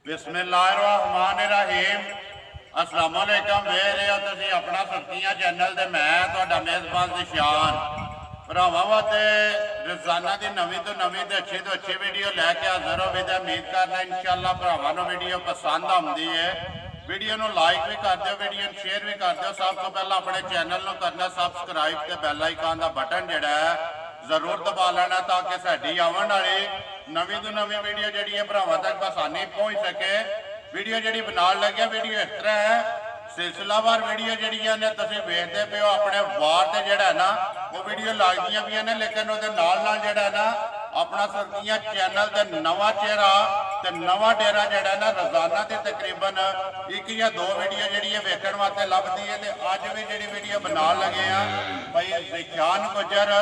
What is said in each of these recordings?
बिस्मिल्लाहिर्रहमानिर्रहीम अस्सलाम वालेकुम। वेख रहे हो तुसीं अपना सुर्खियां चैनल ते मैं तुहाडा मेज़बान ज़िशान भरावां वास्ते रोज़ाना की नवीं तो नवीं ते अच्छी वीडियो लैके हाज़र हो। उम्मीद करना इंशाअल्लाह भरावां नूं वीडियो पसंद आउंदी है। वीडियो नूं लाइक भी कर दिओ, वीडियो नूं शेयर भी कर दिओ। सब तो पहला अपने चैनल नूं करना सबसक्राइब ते बैल आइकन का बटन जिहड़ा है जरूर दबा लेना ताकि साडी आवन वाली नवीं तो नवीं वीडियो जिहड़ी है भरावां तक आसानी पहुँच सके। वीडियो जिहड़ी बनाउण लगे वीडियो इस तरह है, सिलसिलावार वीडियो जिहड़ियां ने तुसीं वेखदे पे हो अपने वार ते जिहड़ा ना वो वीडियो लगदियां भी ने, लेकिन उहदे नाल नाल जिहड़ा ना अपना सुर्खियां चैनल ते नवा चेहरा ते नवा डेरा जिहड़ा ना रोजाना ते तकरीबन एक या दो वीडियो जिहड़ी है वेखण वास्ते लभदी है। ते अज भी जिहड़ी वीडियो बनाउण लगे आ भाई ज़िशान गुजर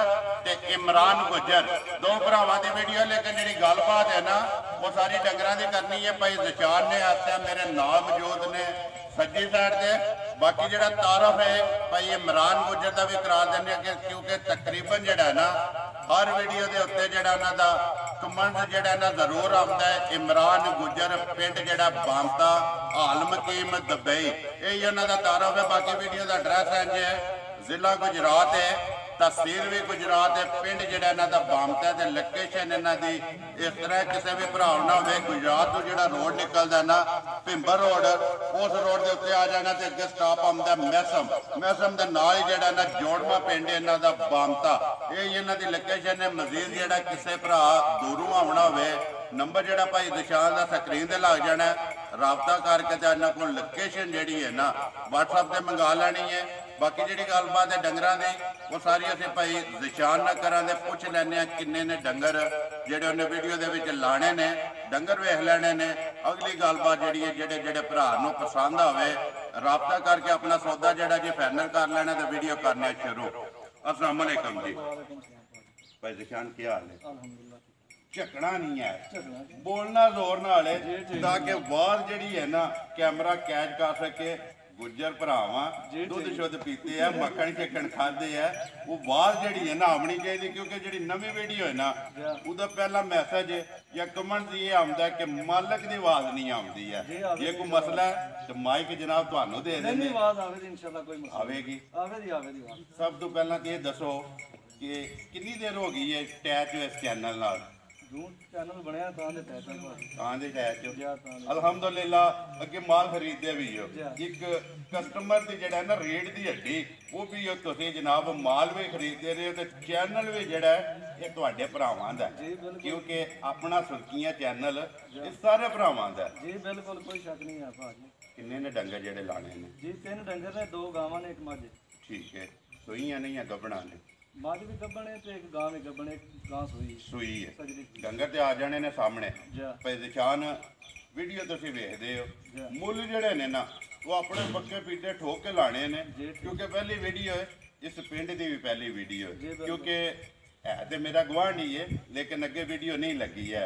ते इमरान गुजर दो भरावां दी वीडियो, लेकिन जिहड़ी गलबात है ना वो सारी डंगरां दी करनी है। भाई ज़िशान ने इस टाइम मेरे नाल मौजूद ने सज्जी साइड से, बाकी जो तारफ है भाई इमरान गुजर का भी करा देंगे क्योंकि तकरीबन जोड़ा ना हर वीडियो के उत्ते जो कमेंट जो जरूर आता है इमरान गुजर पिंड जो बामता आलमकीम दुबई यही उन्होंने तारफ है। बाकी वीडियो का एड्रैस है जी जिला गुजरात है, तहसील भी गुजरात है, पिंड जोड़ा इन्हों का बामता है। लोकेशन इन्हों की इस तरह किसी भी भरा ना हो गुजरात तो जो रोड निकलता ना भिंबर रोड उस रोड के उत्ते आ जाना तो अगे स्टॉप आता मैसम, मैसम के नाल ही जोड़ा ना जोड़वा पिंड इन्हों का बामता यही इन्हों की लोकेशन है। मजीद जोड़ा किसी भरा दूरों आना हो नंबर जोड़ा भाई ज़िशान का स्क्रीन से लग जाना, राबता करके तो इन्हों को लोकेशन जी है ना WhatsApp से मंगा लैनी है। बाकी जी गलबात है डंगर की वो सारी असीं भाई ज़िशान ना करा दे पुछ लैने किन्ने ने डंगर जेडे उन्हें वीडियो के लाने ने डंगर वेख लैने ने। अगली गलबात जी है जेडे जेडे भरा नूं पसंद आवे राबता करके अपना सौदा जोड़ा जी फाइनल कर लेना तो वीडियो करने शुरू। अस्सलाम वालेकुम जी भाई ज़िशान क्या हाल है? झकना नहीं है, बोलना जोर नाल है ताकि आवाज जी है ना कैमरा कैच कर सके। गुजर भरावां दुध शुद्ध पीते हैं, मक्खन शकन खाते हैं, वो आवाज जी है ना आनी चाहिए क्योंकि जी नवी वीडियो है ना उदा पहला मैसेज या कमेंट ये आता है कि मालक की आवाज नहीं आती है। जे कोई मसला है तो माइक जनाब तुहानू दे देंगे आवेगी। सब तो पहला तो ये दसो कि कितनी देर हो गई है अटैच इस चैनल नाल? अलहमदुलिल्लाह अगे माल खरीदते भी हो। एक कस्टमर की जड़ा ना रेट की हड्डी वो भी तुसीं जनाब माल भी खरीदते रहे हो तो चैनल भी जड़ा ये तुहाडे भरावां दा क्योंकि अपना सुर्खियां चैनल ये सारे भरावां दा जी बिल्कुल कोई शक नहीं है। किन्ने ने डंगर जेडे लाने ने जी? 3 डंगर ने, 2 गावां ने, 1 मझ। ठीक है, सोईयां नहीं है गबना ने? मझ भी गब्बन है, एक गां भी गब्बन है, गां सूई है। डंगर ते आ जाने ने सामने। भाई ज़िशान वीडियो तुसीं वेखदे हो मुੱਲ ਜਿਹੜੇ ने ना वो अपने पक्के पीटे ठोक के लाने ने क्योंकि पहली वीडियो है इस पिंड की भी पहली वीडियो है क्योंकि है तो मेरा गवांढी है लेकिन अगे वीडियो नहीं लगी है।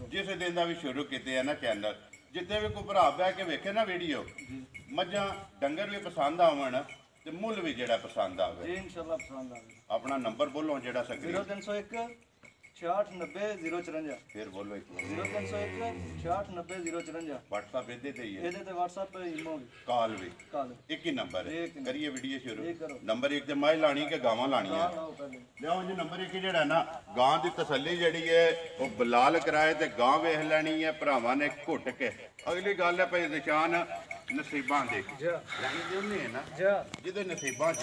जिस दिन का भी शुरू किए है ना चैनल जितने भी कोई भरा बह के वेखे ना वीडियो मझां डंगर भी पसंद आवन ते मुੱਲ भी जेड़ा पसंद आवे जी इंशाअल्लाह पसंद आवे। अपना नंबर बोलो जेड़ा स्क्रीन 0301 669054। फिर बोलो 0301 669054। WhatsApp इदे ते ही है, इदे ते WhatsApp पे इमो कॉल भी एक ही नंबर है। करिए वीडियो शुरू। नंबर 1 ते माई लानी के गावां लानी है? लियाओ जी नंबर 1 जेड़ा ना गां दी तसल्ली जेड़ी है वो बलाल कराए ते गां वेख लैनी है भरावां ने घुट के। अगली गल है भाई ज़िशान नसीबां दे यानी है ना जिहदे नसीबां च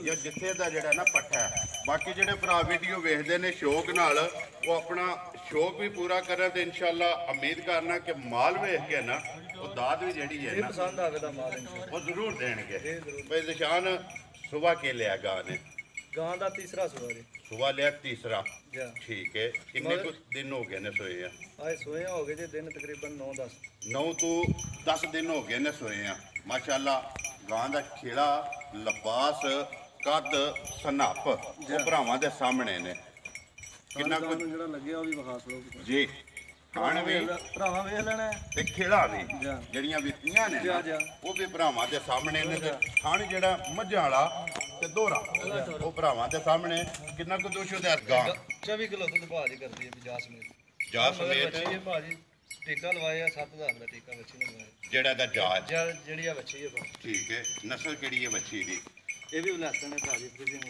या जिथे दा जेड़ा ना पट्ठा है। बाकी जेडे भरा वीडियो वेखदे ने शौक नाल वो अपना शौक भी पूरा करें तो इंशाअल्लाह उम्मीद करना कि माल वेख के ना वो दाद भी जेड़ी है ना पसंद आवेगा माल वो जरूर देंगे। भाई ज़िशान सुबह के लिया गां ने? गां दा तीसरा सुबह लिया तीसरा। ठीक है, कितने कुछ दिन हो गए ने सोए हैं? आज सोए हो गए जी दिन तकरीबन 9 तो 10 दिन हो गए ने सोए हैं। माशाअल्लाह गां दा खिला लबास कद सनप वो भरावां दे सामने ने कितना कुछ लगे जी खान भी भरावां वेख लेना ते खिला भी जड़ियां बीतियां ने वो भी भरावां दे सामने ने ते खान जेड़ा मझां वाला ते दोहरा वो भरावां दे सामने कितना कुछ दोशो ते गां 24 किलो दुध भाजी करदी है 50 मिनट जा समेत भाजी ਟੀਕਾ ਲਵਾਇਆ 7000 ਦਾ ਟੀਕਾ ਬੱਚੀ ਨੂੰ ਲਵਾਇਆ ਜਿਹੜਾ ਦਾ ਜਾਜ ਜਿਹੜੀ ਆ ਬੱਚੀ ਹੈ ਠੀਕ ਹੈ। ਨਸਲ ਕਿਹੜੀ ਹੈ ਬੱਚੀ ਦੀ? ਇਹ ਵੀ ਬਲਾਸਣ ਹੈ ਭਾਜੀ ਫਰੀਜ਼ੀਅਨ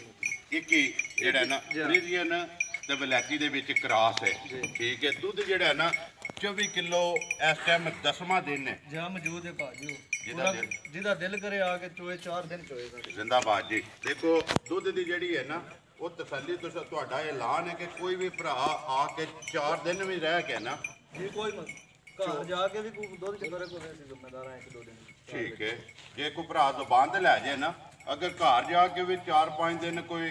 ਇੱਕ ਹੀ ਜਿਹੜਾ ਨਾ ਫਰੀਜ਼ੀਅਨ ਤੇ ਵਲੈਤੀ ਦੇ ਵਿੱਚ ਕ੍ਰਾਸ ਹੈ ਠੀਕ ਹੈ। ਦੁੱਧ ਜਿਹੜਾ ਨਾ 24 ਕਿਲੋ ਇਸ ਟਾਈਮ 10ਵਾਂ ਦਿਨ ਹੈ ਜਾਂ ਮੌਜੂਦ ਹੈ ਭਾਜੀ ਜਿਹਦਾ ਜਿਹਦਾ ਦਿਲ ਕਰੇ ਆ ਕੇ ਚੋਏ 4 ਦਿਨ ਚੋਏ ਸਾਡੇ ਜ਼ਿੰਦਾਬਾਦ ਜੀ। ਦੇਖੋ ਦੁੱਧ ਦੀ ਜਿਹੜੀ ਹੈ ਨਾ ਉਹ ਤਸੱਲੀ ਤੁਸੀਂ ਤੁਹਾਡਾ ਐਲਾਨ ਹੈ ਕਿ ਕੋਈ ਵੀ ਭਰਾ ਆ ਕੇ 4 ਦਿਨ ਵੀ ਰਹਿ ਕੇ ਨਾ ਜੀ ਕੋਈ ਘਰ ਜਾ ਕੇ ਵੀ ਕੋਈ ਦੁੱਧ ਚ ਫਰਕ ਹੋਵੇ ਅਸੀਂ ਜ਼ਿੰਮੇਦਾਰ ਆ 1-2 ਦਿਨ ਠੀਕ ਹੈ। ਜੇ ਕੋਈ ਭਰਾ ਜ਼ੁਬਾਨ ਤੇ ਲੈ ਜਾਏ ਨਾ ਅਗਰ ਘਰ ਜਾ ਕੇ ਵੀ 4-5 ਦਿਨ ਕੋਈ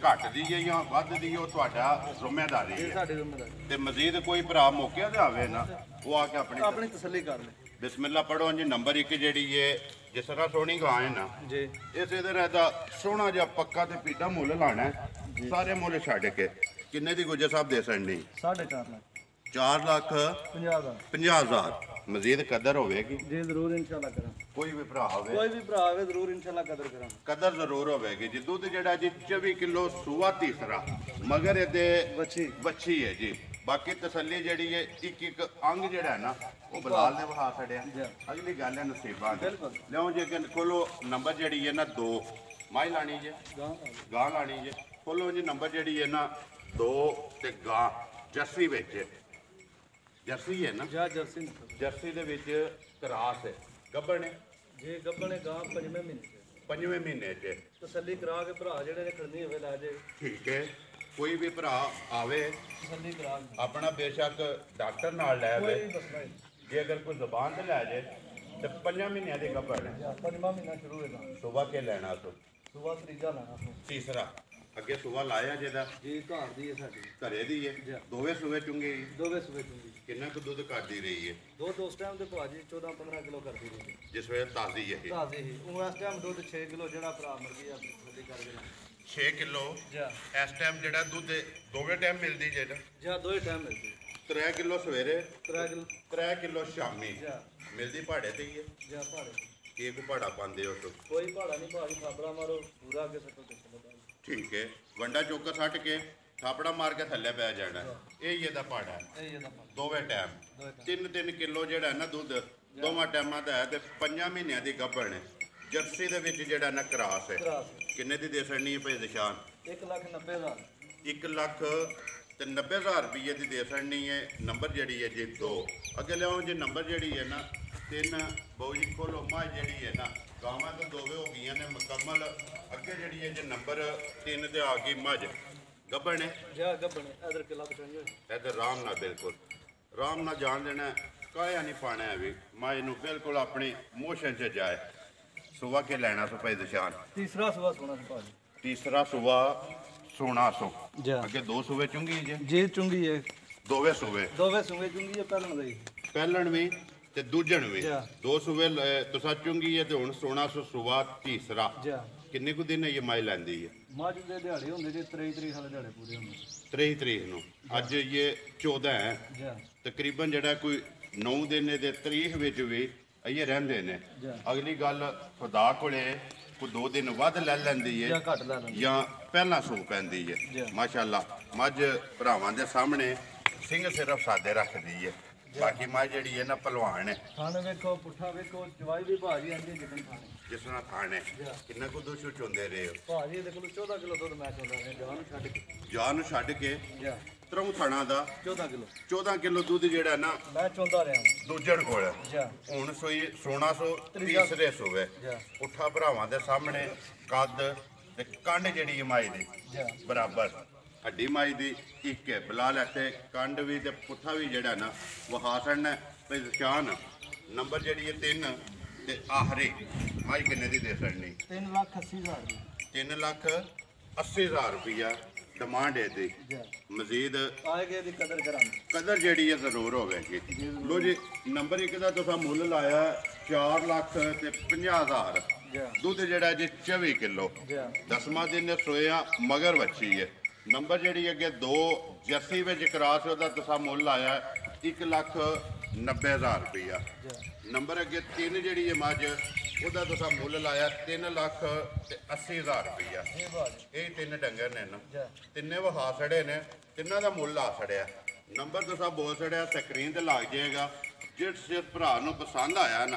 ਘੱਟ ਦੀ ਹੈ ਜਾਂ ਵੱਧ ਦੀ ਹੈ ਉਹ ਤੁਹਾਡਾ ਜ਼ਿੰਮੇਦਾਰੀ ਹੈ ਸਾਡੀ ਜ਼ਿੰਮੇਦਾਰੀ ਤੇ ਮਜ਼ੀਦ ਕੋਈ ਭਰਾ ਮੌਕੇ ਤੇ ਆਵੇ ਨਾ ਉਹ ਆ ਕੇ ਆਪਣੀ ਤਸੱਲੀ ਕਰ ਲੈ। ਬਿਸਮਿਲ੍ਲਾ ਪੜੋ ਜੀ। ਨੰਬਰ 1 ਜਿਹੜੀ ਹੈ ਜਿਸ ਤਰ੍ਹਾਂ ਸੋਹਣੀ ਗਾਂ ਹੈ ਨਾ ਜੀ ਇਸੇ ਦੇ ਰਹਿਦਾ ਸੋਹਣਾ ਜਿਹਾ ਪੱਕਾ ਤੇ ਪੀਟਾ ਮੁੱਲ ਲਾਣਾ ਸਾਰੇ ਮੁੱਲ ਛੱਡ ਕੇ ਕਿੰਨੇ ਦੀ ਗੁੱਜਰ ਸਾਹਿਬ ਦੇ ਸਕਣੀ? 4.5 ਲੱਖ 4 ਲੱਖ 50,000 ਮਜ਼ੀਦ ਕਦਰ ਹੋਵੇਗੀ ਜੀ ਜ਼ਰੂਰ ਇਨਸ਼ਾਅੱਲਾ ਕਰਾਂ। ਕੋਈ ਵੀ ਭਰਾ ਹੋਵੇ ਕੋਈ ਵੀ ਭਰਾ ਹੋਵੇ ਜ਼ਰੂਰ ਇਨਸ਼ਾਅੱਲਾ ਕਦਰ ਕਰਾਂ। ਕਦਰ ਜ਼ਰੂਰ ਹੋਵੇਗੀ ਜੀ। ਦੁੱਧ ਜਿਹੜਾ ਜੀ 24 ਕਿਲੋ ਸੂਆ ਤੀਸਰਾ ਮਗਰ ਇਹਦੇ ਵੱਛੀ ਹੈ ਜੀ। ਬਾਕੀ ਤਸੱਲੀ ਜਿਹੜੀ ਹੈ ਇੱਕ ਅੰਗ ਜਿਹੜਾ ਹੈ ਨਾ ਉਹ ਬਲਾਲ ਨੇ ਵਹਾ ਛੜਿਆ। ਅਗਲੀ ਗੱਲ ਹੈ ਨਸੀਬਾਂ ਦੀ। ਲਿਓ ਜੇ ਖੋਲੋ ਨੰਬਰ ਜਿਹੜੀ ਹੈ ਨਾ 2 ਮਾਈ ਲਾਣੀ ਜੇ ਗਾਂ ਲਾਣੀ ਜੇ ਖੋਲੋ ਜੀ ਨੰਬਰ ਜਿਹੜੀ ਹੈ ਨਾ 2 ਤੇ ਗਾਂ ਜਰਸੀ ਵਿੱਚ ਜਰਸੀ ਹੈ ਨਾ ਜਰਸੀ ਦੇ ਵਿੱਚ ਕਰਾਸ ਹੈ ਗੱਬਣ ਜੇ ਗੱਬਣੇ ਗਾਂ 5ਵੇਂ ਮਹੀਨੇ 'ਚ ਤਸੱਲੀ ਕਰਾ ਕੇ ਭਰਾ ਜਿਹੜੇ ਨੇ ਖੜਨੀ ਹੋਵੇ ਲੈ ਜੇ ਠੀਕ ਹੈ। ਕੋਈ ਵੀ ਭਰਾ ਆਵੇ ਤਸੱਲੀ ਕਰਾ ਆਪਣਾ ਬੇਸ਼ੱਕ ਡਾਕਟਰ ਨਾਲ ਲੈ ਆਵੇ ਜੇ ਅਗਰ ਕੋਈ ਜ਼ੁਬਾਨ ਤੇ ਲੈ ਜਾਏ ਤੇ 5 ਮਹੀਨਿਆਂ ਦੀ ਗੱਬਣ ਹੈ 5ਵਾਂ ਮਹੀਨਾ ਸ਼ੁਰੂ ਹੋਏਗਾ ਸੁਬਾ ਕੇ ਲੈਣਾ ਸੋ ਸੁਬਾ ਤੀਜਾ ਲੈਣਾ ਤੀਸਰਾ ਅੱਗੇ ਸੁਬਾ ਲਾਇਆ ਜਿਹਦਾ ਜੀ ਘਰ ਦੀ ਹੈ ਸਾਡੀ ਘਰੇ ਦੀ ਹੈ ਦੋਵੇਂ ਸੂਏ ਚੁੰਗੇ ਦੋਵੇਂ ਸੂਏ ਚੁੰਗੀ ਕਿੰਨਾ ਕੁ ਦੁੱਧ ਕੱਢਦੀ ਰਹੀ ਹੈ? ਦੁੱਧ ਉਸ ਟਾਈਮ ਤੇ ਭਾਜੀ 14-15 ਕਿਲੋ ਕਰਦੀ ਰਹੀ ਜਿਸ ਵੇਲੇ ਤਾਜ਼ੀ ਹੈ ਤਾਜ਼ੀ ਹੀ ਉਹ ਇਸ ਟਾਈਮ ਦੁੱਧ 6 ਕਿਲੋ ਜਿਹੜਾ ਭਰਾ ਮਰਗੀ ਆ ਥੋੜੀ ਕਰ ਦੇਣਾ 6 ਕਿਲੋ ਇਸ ਟਾਈਮ ਜਿਹੜਾ ਦੁੱਧ ਦੋਵੇਂ ਟਾਈਮ ਮਿਲਦੀ ਜਿਹੜਾ ਜਾਂ ਦੋਵੇਂ ਟਾਈਮ ਮਿਲਦੀ 3 ਕਿਲੋ ਸਵੇਰੇ 3 ਕਿਲੋ ਸ਼ਾਮੀ ਮਿਲਦੀ ਭਾੜੇ ਤੇ ਹੀ ਹੈ ਜਾਂ ਭਾੜੇ ਕੀ ਕੋ ਭਾੜਾ ਪਾਉਂਦੇ ਹੋ ਕੋਈ ਭਾੜਾ ਨਹੀਂ ਭਾਜੀ ਖਾਬੜਾ ਮਾਰੋ ਪੂਰਾ ਅੱਗੇ ਸੱਟੋ ਦੇਖੋ ਠੀਕ ਹੈ। ਵੰਡਾ ਚੋਕਰ ਸੱਟ ਕੇ ਥਾਪੜਾ ਮਾਰ ਕੇ ਥੱਲੇ ਪੈ ਜਾਣਾ ਇਹ ਹੀ ਇਹਦਾ ਭਾੜਾ ਹੈ ਦੋਵੇਂ ਟਾਈਮ 3 ਕਿਲੋ ਜਿਹੜਾ ਨਾ ਦੁੱਧ ਦੋਵਾਂ ਟਾਈਮਾਂ ਦਾ ਹੈ ਤੇ 5 ਮਹੀਨਿਆਂ ਦੀ ਗੱਭਣ ਹੈ। ਜਰਸੀ ਦੇ ਵਿੱਚ ਜਿਹੜਾ ਨਾ ਕਰਾਸ ਹੈ ਕਿੰਨੇ ਦੀ ਦੇ ਸਕਣੀ ਹੈ ਭਾਈ ਨਿਸ਼ਾਨ? 1,90,000 1,90,000 ਰੁਪਏ ਦੀ ਦੇ ਸਕਣੀ ਹੈ। ਨੰਬਰ ਜਿਹੜੀ ਹੈ ਜੀ 2 ਅੱਗੇ ਲਿਆਓ ਜੀ ਨੰਬਰ ਜਿਹੜੀ ਹੈ ਨਾ 3 ਬਹੁ ਜੀ ਖੋਲੋ ਮਾਂ ਜਿਹੜੀ ਹੈ ਨਾ ਗਾਵਾਂ ਤਾਂ ਦੋਵੇਂ ਹੋ ਗਈਆਂ ਨੇ ਮੁਕੰਮਲ ਅੱਗੇ ਜਿਹੜੀ ਹੈ ਜੀ ਨੰਬਰ 3 ਤੇ ਆ ਗਈ ਮੱਝ ਗੱਭਣ ਹੈ ਜਾਂ ਗੱਭਣ ਇਧਰ ਕਿਲਾ ਬਚਾਈਏ ਇਧਰ ਆਰਾਮ ਨਾਲ ਬਿਲਕੁਲ ਆਰਾਮ ਨਾਲ ਜਾਣ ਦੇਣਾ ਕਾਇਆ ਨਹੀਂ ਪਾਣਾ ਹੈ ਵੀ ਮੱਝ ਨੂੰ ਬਿਲਕੁਲ ਆਪਣੀ ਮੋਸ਼ਨ 'ਚ ਜਾਏ ਸੁਬਾ ਕੇ ਲੈਣਾ ਸੋ ਭਾਈ ਨਿਸ਼ਾਨ ਤੀਸਰਾ ਸੁਬਾ ਸੋਣਾ ਸੀ ਭਾਜੀ ਤੀਸਰਾ ਸੁਬਾ ਸੋਣਾ ਸੋ ਅੱਗੇ 2 ਸੂਬੇ ਚੁੰਗੀ ਜੀ ਚੁੰਗੀ ਹੈ ਦੋਵੇਂ ਸੂਬੇ ਚੁੰਗੀ ਹੈ ਪਹਿਲਣ ਵੀ ਤੇ ਦੂਜਣ ਵੀ 2 ਸੂਬੇ ਤੁਸਾਂ ਚੁੰਗੀ ਹੈ ਤੇ ਹੁਣ ਸੋਣਾ ਸੋ ਸੁਬਾ ਤੀਸਰਾ ਕਿੰਨੇ ਕੁ ਦਿਨ ਇਹ ਮਾਈ ਲੈਂਦੀ ਹੈ? ਮੱਝ ਦੇ ਦਿਹਾੜੇ ਹੁੰਦੇ ਜੇ 23 ਤਰੀਕ ਵਾਲੇ ਦਿਹਾੜੇ ਪੂਰੇ ਹੁੰਦੇ 23 ਤਰੀਕ ਨੂੰ ਅੱਜ ਇਹ 14 ਹੈ ਤਕਰੀਬਨ ਜਿਹੜਾ ਕੋਈ 9 ਦਿਨ ਦੇ ਤਰੀਕ ਵਿੱਚ ਵੀ ਇਹ ਰਹਿੰਦੇ ਨੇ। ਅਗਲੀ ਗੱਲ ਖੁਦਾ ਕੋਲੇ ਕੋਈ 2 ਦਿਨ ਵੱਧ ਲੈ ਲੈਂਦੀ ਹੈ ਜਾਂ ਪਹਿਲਾਂ ਸੂ ਪੈਂਦੀ ਹੈ। ਮਾਸ਼ਾਅੱਲਾ ਮੱਝ ਭਰਾਵਾਂ ਦੇ ਸਾਹਮਣੇ ਸਿੰਘ ਸਿਰਫ ਸਾਦੇ ਰੱਖਦੀ ਹੈ। ਬਾਕੀ ਮੱਝ ਜਿਹੜੀ ਹੈ ਨਾ ਪਹਿਲਵਾਨ ਹੈ। ਖਾਣੇ ਵੇਖੋ ਪੁੱਠਾ ਵੇਖੋ ਚਵਾਈ ਵੀ ਭਾਜੀ ਆਂਦੀ ਜਿੱਦਣ ਖਾਣੇ ਜਿਸ ਤਰ੍ਹਾਂ ਖਾਣੇ ਕਿੰਨਾ ਕੁ ਦੁੱਧ ਚੁੰਦੇ ਰਹੇ ਹੋ ਭਾਜੀ ਇਹਦੇ ਕੋਲ 14 ਕਿਲੋ ਦੁੱਧ ਮੈਂ ਚੋਂਦਾ ਰਿਹਾ ਜਾਨ ਨੂੰ ਛੱਡ ਕੇ ਤਰੋਂ ਥਣਾ ਦਾ 14 ਕਿਲੋ ਦੁੱਧ ਜਿਹੜਾ ਨਾ ਮੈਂ ਚੋਂਦਾ ਰਿਹਾ ਦੂਜਣ ਕੋਲ ਹੁਣ ਸੋਈ 1600 ਤੀਸਰੇ ਸੂਵੇ ਪੁੱਠਾ ਭਰਾਵਾਂ ਦੇ ਸਾਹਮਣੇ ਕੱਦ ਤੇ ਕੰਡ ਜਿਹੜੀ ਮਾਈ ਦੀ ਬਰਾਬਰ ਹੱਡੀ ਮਾਈ ਦੀ ਇੱਕ ਹੈ ਬਲਾਲ ਇੱਥੇ ਕੰਡ ਵੀ ਤੇ ਪੁੱਠਾ ਵੀ ਜਿਹੜਾ ਨਾ ਵਹਾਸਣ ਪਹਿਚਾਨ ਨੰਬਰ ਜਿਹੜੀ ਹੈ 3 ਤੇ ਆਖਰੀ ਮਾਈ ਕਿੰਨੇ ਦੀ ਦੇ ਸਕਣੀ 3,80,000 3,80,000 ਰੁਪਇਆ ਡਿਮਾਂਡ ਹੈ ਦੀ ਮਜ਼ੀਦ ਆਏਗੇ ਦੀ ਕਦਰ ਜਿਹੜੀ ਹੈ ਜ਼ਰੂਰ ਹੋਵੇਗੀ। ਲੋ ਜੀ ਨੰਬਰ 1 ਦਾ ਤੁਸੀਂ ਮੁੱਲ ਲਾਇਆ 4,50,000 ਦੁੱਧ ਜਿਹੜਾ ਜੀ 24 ਕਿਲੋ 10ਵਾਂ ਦਿਨ ਸੋਇਆ ਮਗਰ ਵੱਛੀ ਹੈ। ਨੰਬਰ ਜਿਹੜੀ ਅੱਗੇ 2 ਜਰਸੀ ਵਿੱਚ ਕਰਾਸ ਉਹਦਾ ਤੁਸੀਂ ਮੁੱਲ ਲਾਇਆ 1,90,000 ਰੁਪਇਆ। ਨੰਬਰ ਅੱਗੇ 3 ਜਿਹੜੀ ਹੈ ਮੱਝ ਉਹਦਾ ਤੁਸੀਂ ਮੁੱਲ ਲਾਇਆ 3,80,000 ਰੁਪਇਆ। ਇਹ 3 ਡੰਗਰ ਨੇ ਨਾ ਤਿੰਨੇ ਵਹਾ ਛੜੇ ਨੇ ਤਿੰਨਾਂ ਦਾ ਮੁੱਲ ਆ ਛੜਿਆ। ਨੰਬਰ ਤੁਸੀਂ ਬੋਲ ਛੜਿਆ ਸਕਰੀਨ ਤੇ ਲੱਗ ਜਾਏਗਾ ਜਿਸ ਭਰਾ ਨੂੰ ਪਸੰਦ ਆਇਆ ਨਾ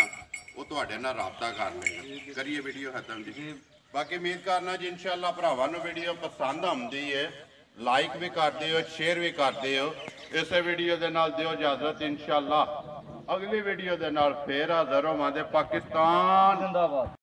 ਉਹ ਤੁਹਾਡੇ ਨਾਲ ਰਾਬਤਾ ਕਰ ਲਏਗਾ। ਕਰੀਏ ਵੀਡੀਓ ਖਤਮ ਜੀ। ਬਾਕੀ ਉਮੀਦ ਕਰਨਾ ਜੀ ਇਨਸ਼ਾਅੱਲਾ ਭਰਾਵਾਂ ਨੂੰ ਵੀਡੀਓ ਪਸੰਦ ਆਉਂਦੀ ਹੈ, ਲਾਈਕ ਵੀ ਕਰਦੇ ਹੋ, ਸ਼ੇਅਰ ਵੀ ਕਰਦੇ ਹੋ। ਇਸੇ ਵੀਡੀਓ ਦੇ ਨਾਲ ਦਿਓ ਇਜਾਜ਼ਤ, ਇਨਸ਼ਾਅੱਲਾ ਅਗਲੀ ਵੀਡੀਓ ਦੇ ਨਾਲ ਫੇਰ ਹਾਜ਼ਰ ਹੋਵਾਂਗੇ। ਪਾਕਿਸਤਾਨ ਜਿੰਦਾਬਾਦ।